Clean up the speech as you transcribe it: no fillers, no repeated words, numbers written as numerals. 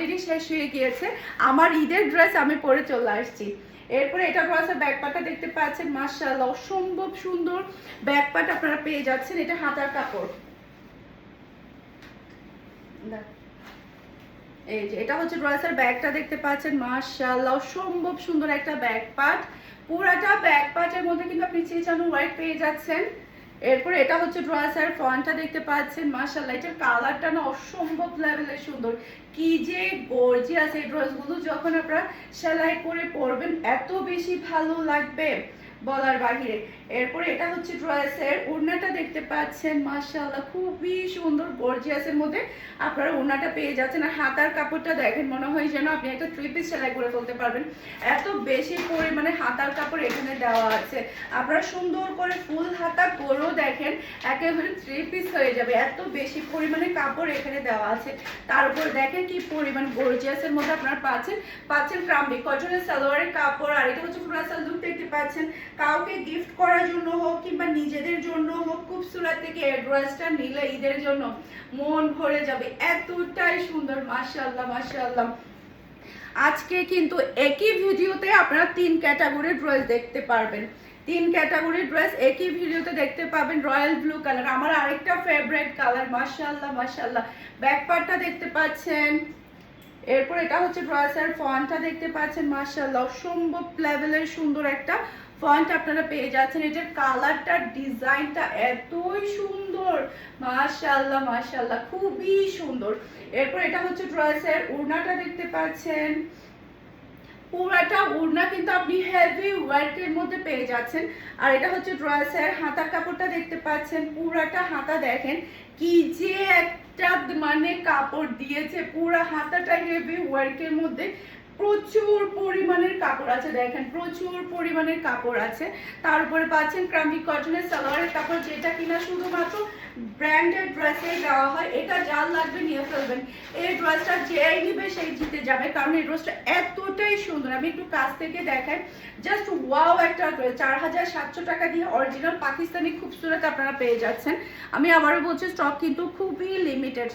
Already শেষ হয়ে গিয়েছে। আমার ঈদের ড্রেস আমি পরে চলে আসছি। এরপরে এটা ড্রেসের ব্যাকপার্টটা দেখতে পাচ্ছেন, মাশাআল্লাহ অসম্ভব সুন্দর ব্যাকপার্ট আপনারা পেয়ে যাচ্ছেন। এটা হাতার কাপড়, এই যে এটা হচ্ছে ড্রেসের ব্যাগটা দেখতে পাচ্ছেন, মাশাআল্লাহ অসম্ভব সুন্দর একটা ব্যাক পার্ট। পুরাটা ব্যাক পার্টের মধ্যে কিন্তু আপনি চিচানো হোয়াইট পেয়ে যাচ্ছেন। এরপরে এটা হচ্ছে ড্রেসের ফন্টটা দেখতে পাচ্ছেন, মাশাআল্লাহ এটার কালারটা না অসম্ভব লেভেলের সুন্দর। কি যে গর্জিয়াস এই ড্রেসগুলো যখন আপনারা সেলাই করে পরবেন এত বেশি ভালো লাগবে বলার বাহিরে। এরপরে এটা হচ্ছে ড্রেসের ওড়নাটা দেখতে পাচ্ছেন, মাশাআল্লাহ খুবই সুন্দর গর্জিয়াসের মধ্যে আপনারা ওড়নাটা পেয়ে যাচ্ছেন। আর হাতার কাপড়টা দেখেন, মনে হয় যেন আপনি একটা থ্রি পিস সেলাই করে ফেলতে পারবেন, এত বেশি পরিমাণে হাতার কাপড় এখানে দেওয়া আছে। আপনারা সুন্দর করে ফুল হাতা করেও দেখেন একেবারে থ্রি পিস হয়ে যাবে, এত বেশি পরিমাণে কাপড় এখানে দেওয়া আছে। তার উপর দেখেন কি পরিমাণ গর্জিয়াসের মধ্যে আপনারা পাচ্ছেন ক্রাম্বি কটনের সালোয়ারের কাপড়। আর এটা হচ্ছে ফ্রাসাল লুক দেখতে পাচ্ছেন, কাউকে গিফট করার জন্য হোক কিংবা নিজেদের জন্য হোক, খুব সুরাত থেকে এই ড্রেসটা নিলে ঈদের জন্য মন ভরে যাবে, এতটাই সুন্দর। মাশাআল্লাহ মাশাআল্লাহ। আজকে কিন্তু একই ভিডিওতে আপনারা 3 ক্যাটাগরির ড্রেস দেখতে পারবেন, 3 ক্যাটাগরির ড্রেস একই ভিডিওতে দেখতে পাবেন। রয়্যাল ব্লু কালার আমার আরেকটা ফেভারিট কালার, মাশাআল্লাহ মাশাআল্লাহ। ব্যাক পার্টটা দেখতে পাচ্ছেন। এরপর এটা হচ্ছে ড্রেসের ফন্টটা দেখতে পাচ্ছেন, মাশাআল্লাহ অসম্ভব লেভেলের সুন্দর একটা ফন্ট আপনারা পেয়ে যাচ্ছেন। এটার কালারটা ডিজাইনটা এতই সুন্দর, মাশাআল্লাহ মাশাআল্লাহ খুবই সুন্দর। এরপর এটা হচ্ছে ড্রেসের ওড়নাটা দেখতে পাচ্ছেন, পুরাটা ওড়না কিন্তু আপনি হেভি ওয়ার্কের মধ্যে পেয়ে যাচ্ছেন। আর এটা হচ্ছে ড্রেসের হাতার কাপড়টা দেখতে পাচ্ছেন, পুরাটা হাতা দেখেন কি যে একটা মানে কাপড় দিয়েছে, পুরা হাতাটা হেভি ওয়ার্কের মধ্যে প্রচুর পরিমাণের কাপড় আছে, দেখেন প্রচুর পরিমাণের কাপড় আছে। তার উপরে পাচ্ছেন ক্রাম্বি কটনের সালোয়ারের কাপড়, যেটা কিনা শুধুমাত্র ব্র্যান্ডেড ড্রেসে দেওয়া হয়। এটা যার লাগবে নিয়ে ফেলবেন, এই ড্রেসটা যেই নিবে সেই জিতে যাবে, কারণ এই ড্রেসটা এতটাই সুন্দর। আমি একটু কাছ থেকে দেখাই, জাস্ট ওয়াও একটা ড্রেস। 4700 টাকা দিয়ে অরিজিনাল পাকিস্তানি খুবসুরত আপনারা পেয়ে যাচ্ছেন। আমি আবারও বলছি স্টক কিন্তু খুবই লিমিটেড।